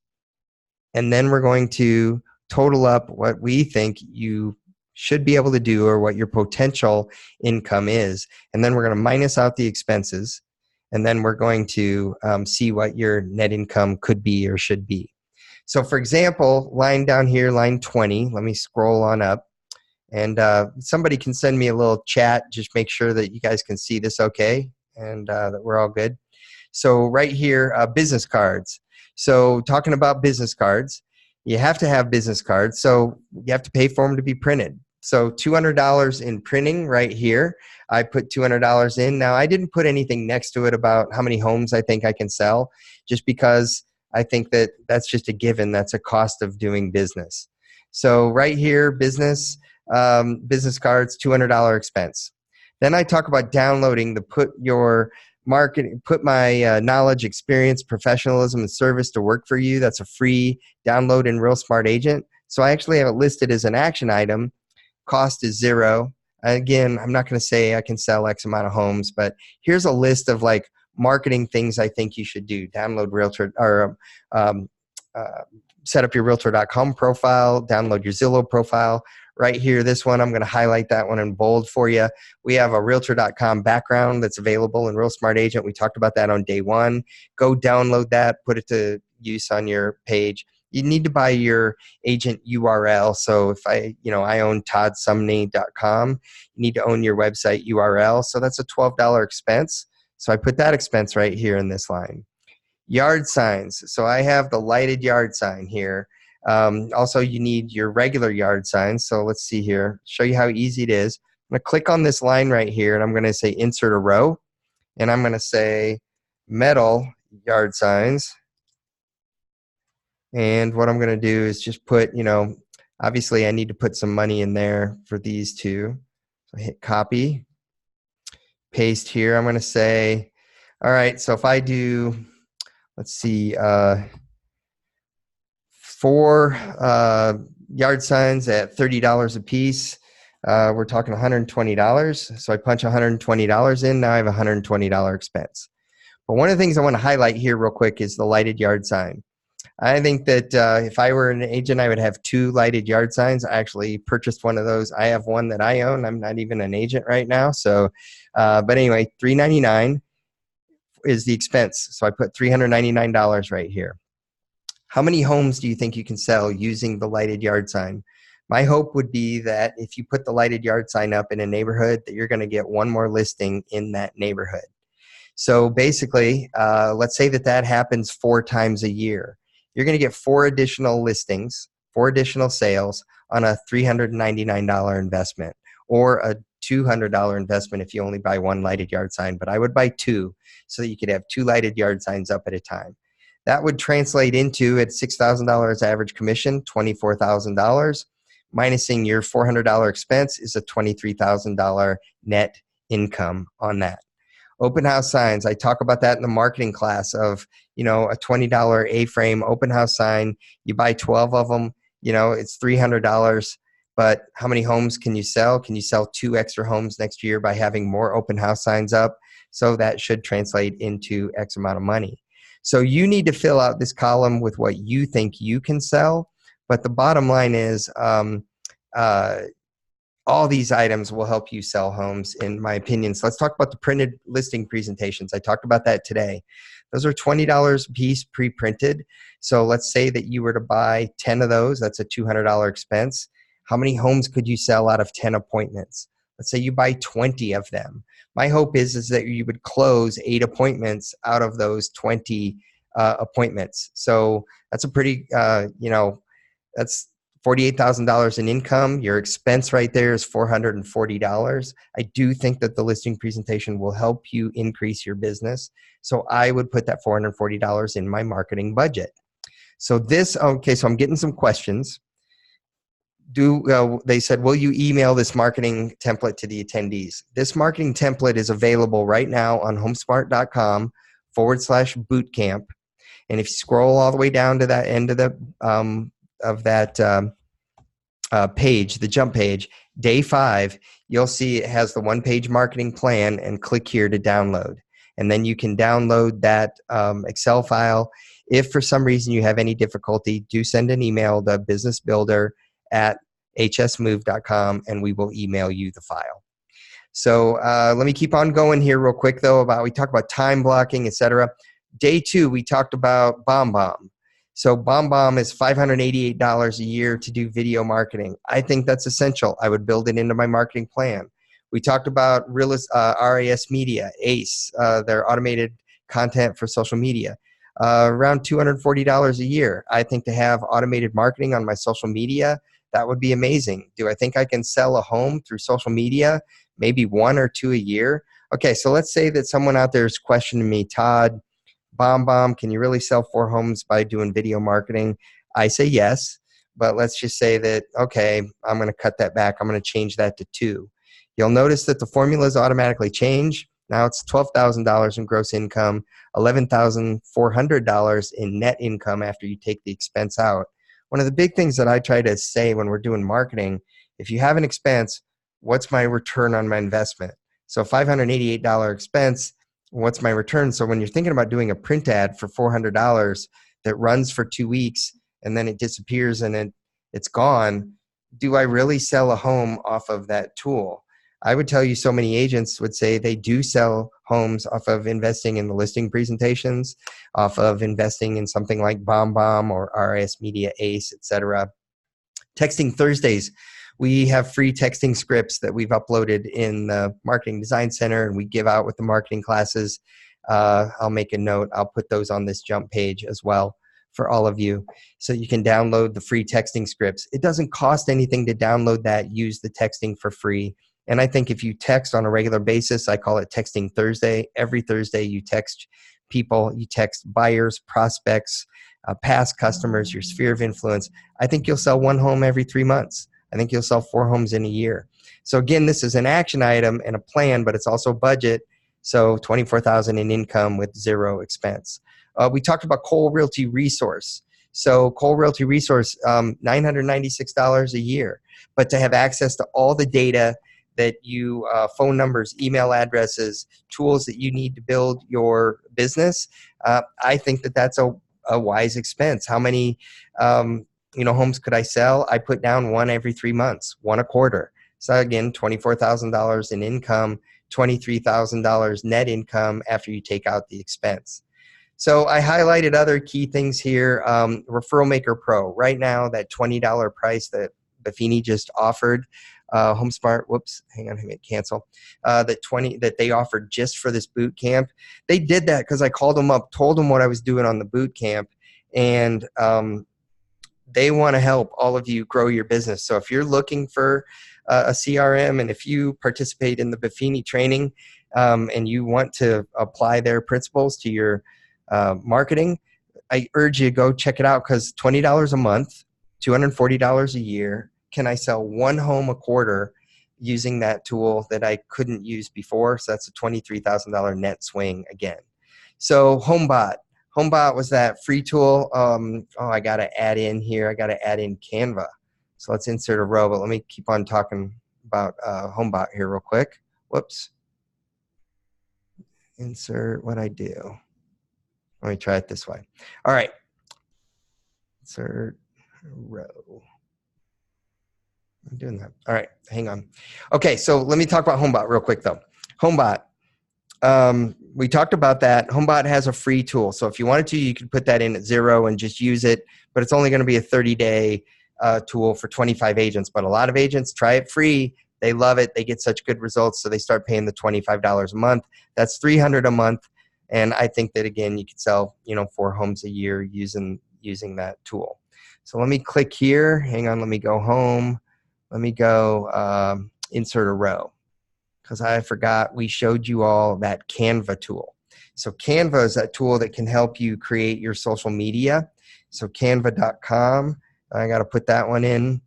and then we're going to total up what we think you should be able to do or what your potential income is. And then we're going to minus out the expenses, and then we're going to see what your net income could be or should be. So for example, line down here, line 20, let me scroll on up. And somebody can send me a little chat, just make sure that you guys can see this okay and that we're all good. So right here, business cards. So talking about business cards, you have to have business cards. So you have to pay for them to be printed. So $200 in printing right here. I put $200 in. Now, I didn't put anything next to it about how many homes I think I can sell, just because I think that that's just a given. That's a cost of doing business. So right here, business cards, $200 expense. Then I talk about downloading the put my knowledge, experience, professionalism, and service to work for you. That's a free download in Real Smart Agent. So I actually have it listed as an action item. Cost is 0. Again, I'm not going to say I can sell X amount of homes, but here's a list of like marketing things I think you should do. Download Realtor or set up your Realtor.com profile, download your Zillow profile. Right here, this one, I'm going to highlight that one in bold for you. We have a Realtor.com background that's available in Real Smart Agent. We talked about that on day 1. Go download that, put it to use on your page. You need to buy your agent URL. So if I own toddsumney.com, you need to own your website URL. So that's a $12 expense. So I put that expense right here in this line. Yard signs. So I have the lighted yard sign here. Also, you need your regular yard signs. So let's see here, show you how easy it is. I'm going to click on this line right here, and I'm going to say insert a row, and I'm going to say metal yard signs. And what I'm going to do is just put, obviously I need to put some money in there for these two. So hit copy, paste here. I'm going to say, all right, so if I do, let's see, 4 yard signs at $30 a piece, we're talking $120. So I punch $120 in. Now I have a $120 expense. But one of the things I want to highlight here real quick is the lighted yard sign. I think that if I were an agent, I would have 2 lighted yard signs. I actually purchased one of those. I have one that I own. I'm not even an agent right now. So, but anyway, $399 is the expense. So I put $399 right here. How many homes do you think you can sell using the lighted yard sign? My hope would be that if you put the lighted yard sign up in a neighborhood, that you're going to get 1 more listing in that neighborhood. So basically, let's say that happens 4 times a year. You're going to get 4 additional listings, 4 additional sales on a $399 investment, or a $200 investment if you only buy 1 lighted yard sign. But I would buy 2 so that you could have 2 lighted yard signs up at a time. That would translate into, at $6,000 average commission, $24,000. Minusing your $400 expense is a $23,000 net income on that. Open house signs, I talk about that in the marketing class of, a $20 A-frame open house sign. You buy 12 of them, it's $300. But how many homes can you sell? Can you sell 2 extra homes next year by having more open house signs up? So that should translate into X amount of money. So you need to fill out this column with what you think you can sell. But the bottom line is all these items will help you sell homes, in my opinion. So let's talk about the printed listing presentations. I talked about that today. Those are $20 a piece pre-printed. So let's say that you were to buy 10 of those. That's a $200 expense. How many homes could you sell out of 10 appointments? Let's say you buy 20 of them. My hope is that you would close 8 appointments out of those 20 appointments. So that's a pretty, that's $48,000 in income. Your expense right there is $440. I do think that the listing presentation will help you increase your business. So I would put that $440 in my marketing budget. So so I'm getting some questions. They said, will you email this marketing template to the attendees? This marketing template is available right now on homesmart.com/bootcamp. And if you scroll all the way down to that end of that page, the jump page, day 5, you'll see it has the one-page marketing plan, and click here to download. And then you can download that Excel file. If for some reason you have any difficulty, do send an email to businessbuilder@hsmove.com, and we will email you the file. So let me keep on going here real quick, though. We talked about time blocking, etc. Day 2, we talked about BombBomb. So BombBomb is $588 a year to do video marketing. I think that's essential. I would build it into my marketing plan. We talked about RAS Media, ACE, their automated content for social media. Around $240 a year. I think to have automated marketing on my social media, that would be amazing. Do I think I can sell a home through social media? Maybe 1 or 2 a year. Okay, so let's say that someone out there is questioning me, Todd, BombBomb, can you really sell 4 homes by doing video marketing? I say yes, but let's just say that, okay, I'm going to cut that back. I'm going to change that to 2. You'll notice that the formulas automatically change. Now it's $12,000 in gross income, $11,400 in net income after you take the expense out. One of the big things that I try to say when we're doing marketing, if you have an expense, what's my return on my investment? So $588 expense, what's my return? So when you're thinking about doing a print ad for $400 that runs for 2 weeks and then it disappears and it's gone, do I really sell a home off of that tool? I would tell you so many agents would say they do sell homes off of investing in the listing presentations, off of investing in something like BombBomb or RAS Media, ACE, etc. Texting Thursdays. We have free texting scripts that we've uploaded in the Marketing Design Center, and we give out with the marketing classes. I'll make a note. I'll put those on this jump page as well for all of you, so you can download the free texting scripts. It doesn't cost anything to download that. Use the texting for free. And I think if you text on a regular basis, I call it Texting Thursday. Every Thursday you text people, you text buyers, prospects, past customers, your sphere of influence. I think you'll sell 1 home every 3 months. I think you'll sell 4 homes in a year. So again, this is an action item and a plan, but it's also budget. So $24,000 in income with 0 expense. We talked about Cole Realty Resource. So Cole Realty Resource, $996 a year. But to have access to all the data that you, phone numbers, email addresses, tools that you need to build your business, I think that that's a wise expense. How many homes could I sell? I put down 1 every 3 months, 1 a quarter. So again, $24,000 in income, $23,000 net income after you take out the expense. So I highlighted other key things here. Referral Maker Pro. Right now, that $20 price that Buffini just offered, HomeSmart, whoops, hang on, I hit cancel, that they offered just for this boot camp. They did that because I called them up, told them what I was doing on the boot camp, and they want to help all of you grow your business. So if you're looking for a CRM, and if you participate in the Buffini training and you want to apply their principles to your marketing, I urge you to go check it out, because $20 a month, $240 a year. Can I sell 1 home a quarter using that tool that I couldn't use before? So that's a $23,000 net swing again. So HomeBot. HomeBot was that free tool. I got to add in here. I got to add in Canva. So let's insert a row, but let me keep on talking about HomeBot here real quick. Whoops. Insert what I do. Let me try it this way. All right. Insert row. I'm doing that. All right, hang on. Okay, so let me talk about HomeBot real quick, though. HomeBot, we talked about that. HomeBot has a free tool. So if you wanted to, you could put that in at 0 and just use it, but it's only going to be a 30-day tool for 25 agents. But a lot of agents try it free, They love it. They get such good results, so they start paying the $25 a month. That's $300 a month. And I think that, again, you could sell, 4 homes a year using that tool. So let me click here. Hang on, let me go home. Let me go insert a row, because I forgot we showed you all that Canva tool. So Canva is that tool that can help you create your social media. So canva.com, I got to put that one in.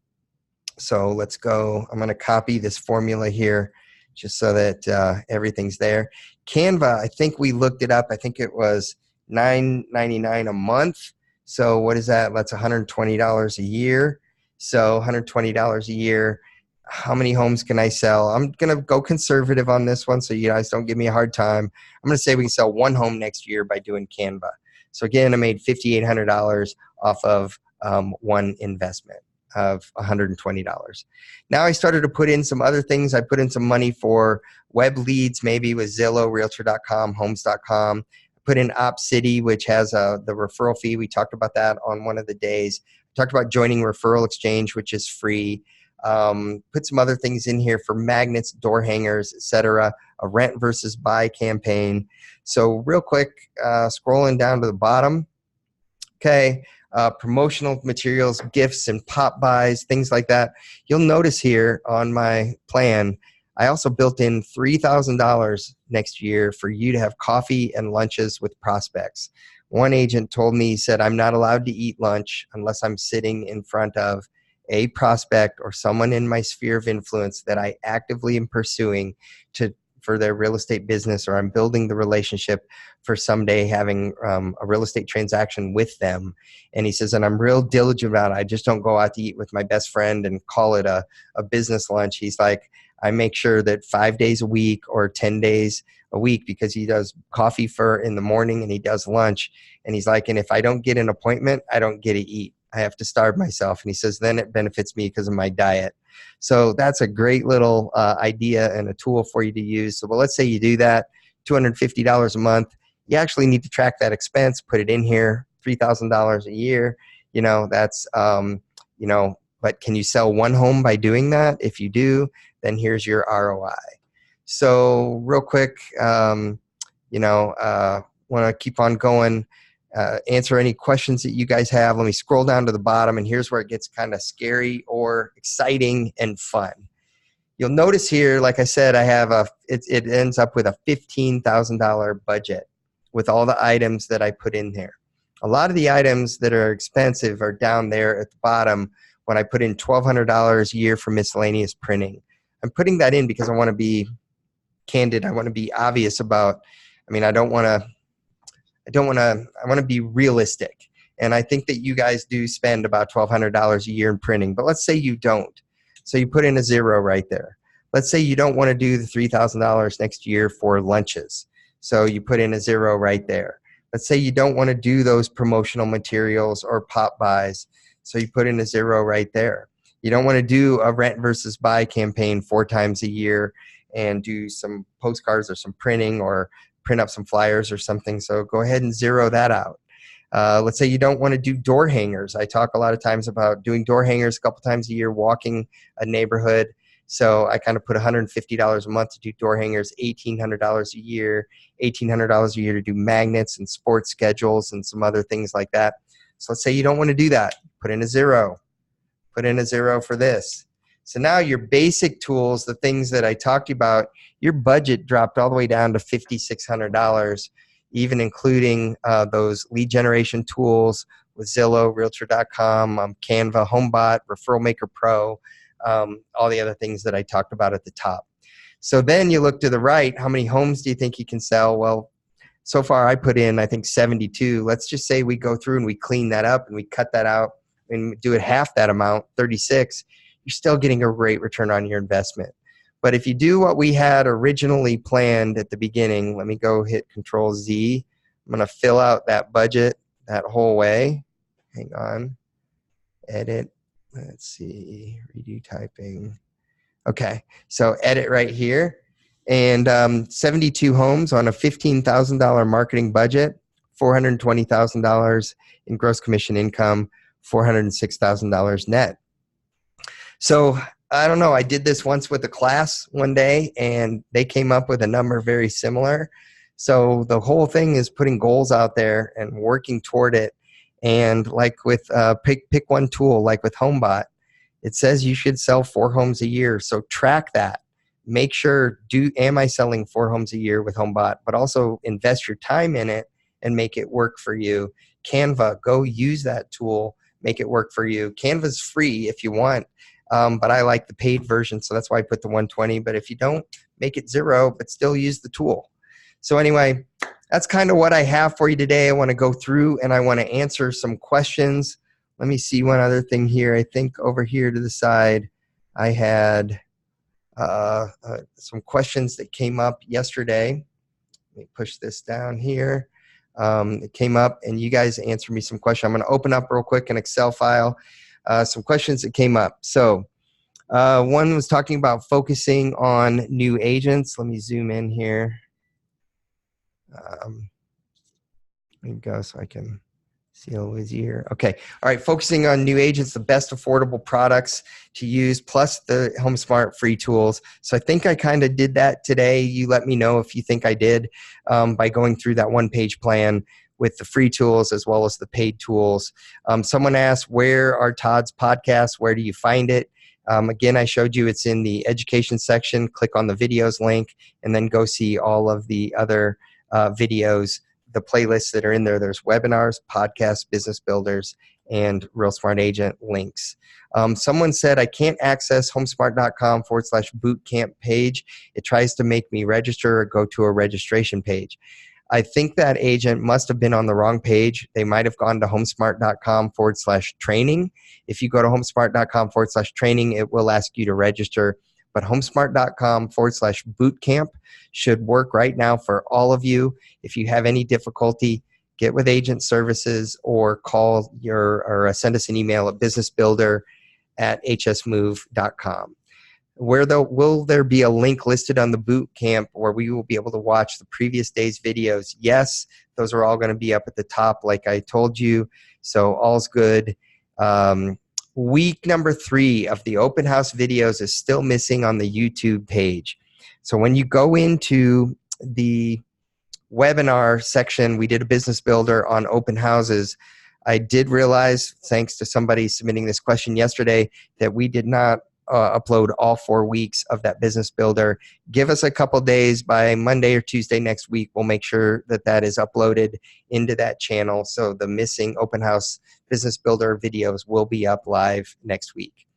So let's go. I'm going to copy this formula here just so that everything's there. Canva, I think we looked it up. I think it was $9.99 a month. So what is that? That's $120 a year. So $120 a year. How many homes can I sell? I'm going to go conservative on this one so you guys don't give me a hard time. I'm going to say we can sell 1 home next year by doing Canva. So again, I made $5,800 off of one investment of $120. Now I started to put in some other things. I put in some money for web leads, maybe with Zillow, Realtor.com, Homes.com. Put in OpCity, which has the referral fee. We talked about that on one of the days. Talked about joining Referral Exchange, which is free. Put some other things in here for magnets, door hangers, etc. A rent versus buy campaign. So real quick, scrolling down to the bottom. Okay, promotional materials, gifts, and pop buys, things like that. You'll notice here on my plan, I also built in $3,000 next year for you to have coffee and lunches with prospects. One agent told me, he said, I'm not allowed to eat lunch unless I'm sitting in front of a prospect or someone in my sphere of influence that I actively am pursuing for their real estate business, or I'm building the relationship for someday having a real estate transaction with them. And he says, and I'm real diligent about it. I just don't go out to eat with my best friend and call it a business lunch. He's like, I make sure that 5 days a week or 10 days a week, because he does coffee in the morning and he does lunch. And he's like, and if I don't get an appointment, I don't get to eat. I have to starve myself. And he says, then it benefits me because of my diet. So that's a great little idea and a tool for you to use. So, well, let's say you do that, $250 a month. You actually need to track that expense, put it in here, $3,000 a year. That's, but can you sell 1 home by doing that? If you do, then here's your ROI. So real quick, want to keep on going. Answer any questions that you guys have. Let me scroll down to the bottom, and here's where it gets kind of scary or exciting and fun. You'll notice here, like I said, I have it ends up with a $15,000 budget with all the items that I put in there. A lot of the items that are expensive are down there at the bottom when I put in $1,200 a year for miscellaneous printing. I'm putting that in because I want to be candid. I want to be obvious about, I want to be realistic. And I think that you guys do spend about $1,200 a year in printing, but let's say you don't. So you put in a 0 right there. Let's say you don't want to do the $3,000 next year for lunches. So you put in a 0 right there. Let's say you don't want to do those promotional materials or pop buys. So you put in a 0 right there. You don't want to do a rent versus buy campaign 4 times a year and do some postcards or some printing or print up some flyers or something. So go ahead and 0 that out. Let's say you don't want to do door hangers. I talk a lot of times about doing door hangers a couple times a year, walking a neighborhood. So I kind of put $150 a month to do door hangers, $1,800 a year, $1,800 a year to do magnets and sports schedules and some other things like that. So let's say you don't want to do that. Put in a 0. Put in a 0 for this. So now your basic tools, the things that I talked to you about, your budget dropped all the way down to $5,600, even including those lead generation tools with Zillow, Realtor.com, Canva, HomeBot, Referral Maker Pro, all the other things that I talked about at the top. So then you look to the right, how many homes do you think you can sell? Well, so far I put in, I think 72. Let's just say we go through and we clean that up and we cut that out and do it half that amount, 36. You're still getting a great return on your investment. But if you do what we had originally planned at the beginning, let me go hit Control Z. I'm going to fill out that budget that whole way. Hang on. Edit. Let's see. Redo typing. Okay. So edit right here. And 72 homes on a $15,000 marketing budget, $420,000 in gross commission income, $406,000 net. So I don't know. I did this once with a class one day, and they came up with a number very similar. So the whole thing is putting goals out there and working toward it. And like with pick one tool, like with HomeBot, it says you should sell 4 homes a year. So track that. Make sure, am I selling 4 homes a year with HomeBot? But also invest your time in it and make it work for you. Canva, go use that tool, make it work for you. Canva's free if you want. But I like the paid version, so that's why I put the 120. But if you don't, make it 0, but still use the tool. So anyway, that's kind of what I have for you today. I want to go through and I want to answer some questions. Let me see one other thing here. I think over here to the side, I had some questions that came up yesterday. Let me push this down here. It came up, and you guys answered me some questions. I'm going to open up real quick an Excel file. Some questions that came up. So one was talking about focusing on new agents. Let me zoom in here. Let me go so I can see a little easier. Okay. All right. Focusing on new agents, the best affordable products to use, plus the HomeSmart free tools. So I think I kind of did that today. You let me know if you think I did by going through that one-page plan with the free tools as well as the paid tools. Someone asked, where are Todd's podcasts? Where do you find it? Again, I showed you it's in the education section. Click on the videos link and then go see all of the other videos, the playlists that are in there. There's webinars, podcasts, business builders, and Real Smart Agent links. Someone said, I can't access homesmart.com/bootcamp page. It tries to make me register or go to a registration page. I think that agent must have been on the wrong page. They might have gone to homesmart.com/training. If you go to homesmart.com/training, it will ask you to register. But homesmart.com/bootcamp should work right now for all of you. If you have any difficulty, get with agent services or call or send us an email at businessbuilder@hsmove.com. Will there be a link listed on the boot camp where we will be able to watch the previous day's videos? Yes, those are all going to be up at the top like I told you. So all's good. Week number 3 of the open house videos is still missing on the YouTube page. So when you go into the webinar section, we did a business builder on open houses. I did realize, thanks to somebody submitting this question yesterday, that we did not upload all 4 weeks of that business builder. Give us a couple days. By Monday or Tuesday next week, we'll make sure that that is uploaded into that channel. So the missing open house business builder videos will be up live next week.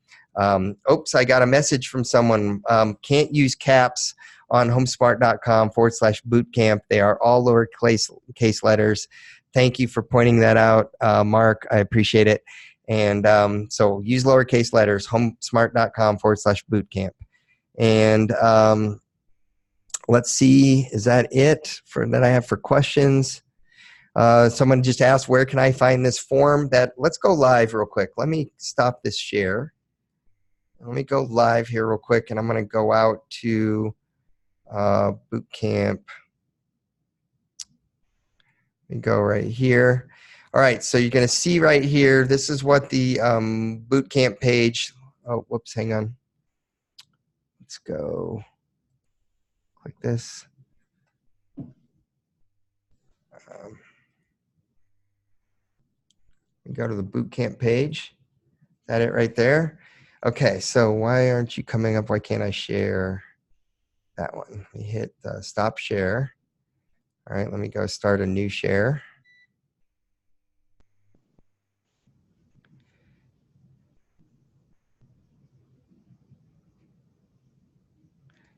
Oops, I got a message from someone. Can't use caps on homesmart.com/bootcamp. They are all lowercase letters. Thank you for pointing that out, Mark. I appreciate it. And so use lowercase letters, homesmart.com/bootcamp. And let's see, is that it that I have for questions? Someone just asked, where can I find this form? Let's go live real quick. Let me stop this share. Let me go live here real quick, and I'm going to go out to Bootcamp. Let me go right here. All right, so you're going to see right here, this is what the Bootcamp page, oh, whoops, hang on. Let's go click this. Go to the Bootcamp page. Is that it right there? Okay, so why aren't you coming up? Why can't I share that one? We hit stop share. All right, let me go start a new share.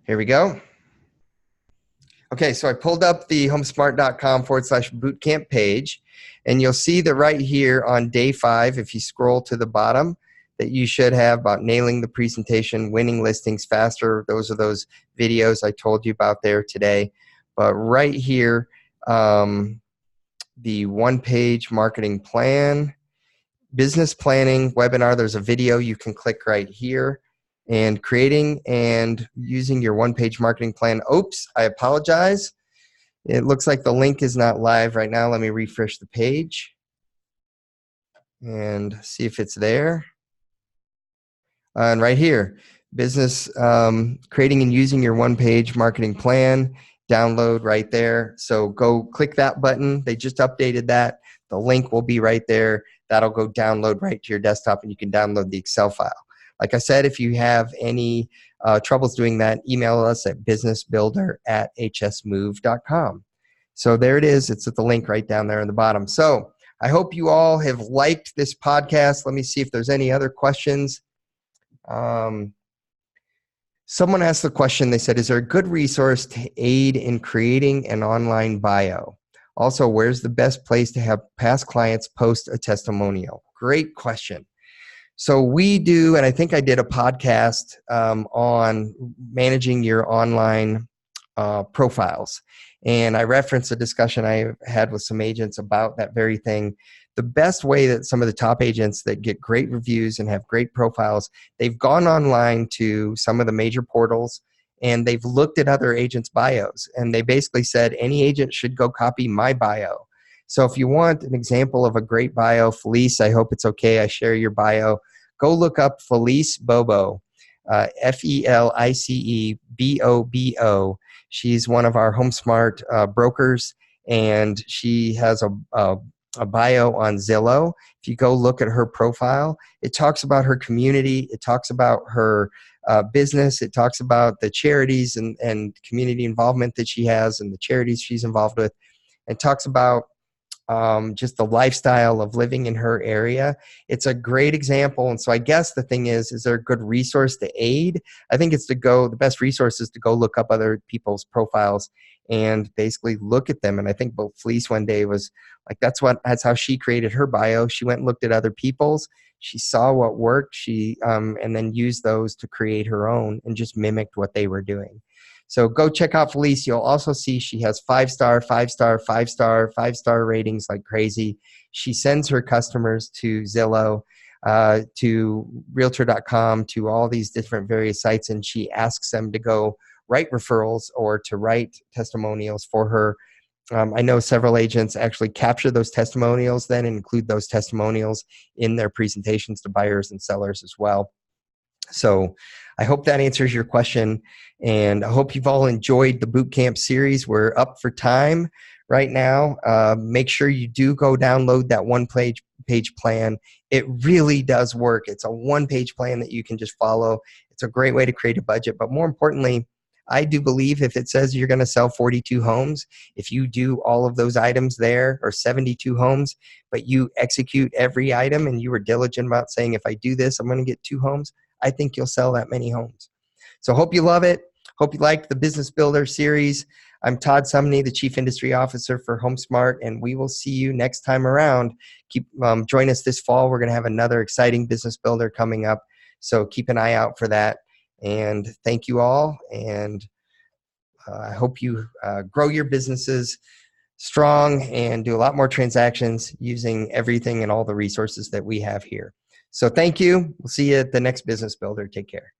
Here we go. Okay, so I pulled up the homesmart.com/bootcamp page, and you'll see that right here on day 5, if you scroll to the bottom, that you should have about nailing the presentation, winning listings faster. Those are those videos I told you about there today. But right here, the one-page marketing plan, business planning webinar, there's a video you can click right here. And creating and using your one-page marketing plan. Oops, I apologize. It looks like the link is not live right now. Let me refresh the page and see if it's there. And right here, business, creating and using your one-page marketing plan, download right there. So go click that button. They just updated that. The link will be right there. That'll go download right to your desktop, and you can download the Excel file. Like I said, if you have any troubles doing that, email us at businessbuilder@hsmove.com. So there it is. It's at the link right down there in the bottom. So I hope you all have liked this podcast. Let me see if there's any other questions. Someone asked the question, they said, is there a good resource to aid in creating an online bio? Also, where's the best place to have past clients post a testimonial? Great question. So we do, and I think I did a podcast on managing your online profiles. And I referenced a discussion I had with some agents about that very thing. The best way that some of the top agents that get great reviews and have great profiles, they've gone online to some of the major portals and they've looked at other agents' bios. And they basically said, any agent should go copy my bio. So if you want an example of a great bio, Felice, I hope it's okay, I share your bio. Go look up Felice Bobo, FELICE BOBO. She's one of our HomeSmart brokers, and she has a bio on Zillow. If you go look at her profile, it talks about her community. It talks about her business. It talks about the charities and community involvement that she has and the charities she's involved with. It talks about just the lifestyle of living in her area. It's a great example. And so I guess the thing is there a good resource to aid? I think it's the best resource is to go look up other people's profiles and basically look at them. And I think both Felice one day was like, that's how she created her bio. She went and looked at other people's. She saw what worked. And then used those to create her own and just mimicked what they were doing. So go check out Felice. You'll also see she has 5-star, 5-star, 5-star, 5-star ratings like crazy. She sends her customers to Zillow, to Realtor.com, to all these different various sites, and she asks them to go write referrals or to write testimonials for her. I know several agents actually capture those testimonials then and include those testimonials in their presentations to buyers and sellers as well. So I hope that answers your question, and I hope you've all enjoyed the Bootcamp series. We're up for time right now. Make sure you do go download that one-page plan. It really does work. It's a one-page plan that you can just follow. It's a great way to create a budget, but more importantly, I do believe if it says you're going to sell 42 homes, if you do all of those items there, or 72 homes, but you execute every item and you were diligent about saying, if I do this, I'm going to get 2 homes, I think you'll sell that many homes. So hope you love it. Hope you liked the Business Builder series. I'm Todd Sumney, the Chief Industry Officer for HomeSmart, and we will see you next time around. Join us this fall. We're going to have another exciting Business Builder coming up, so keep an eye out for that. And thank you all, and I hope you grow your businesses strong and do a lot more transactions using everything and all the resources that we have here. So thank you. We'll see you at the next Business Builder. Take care.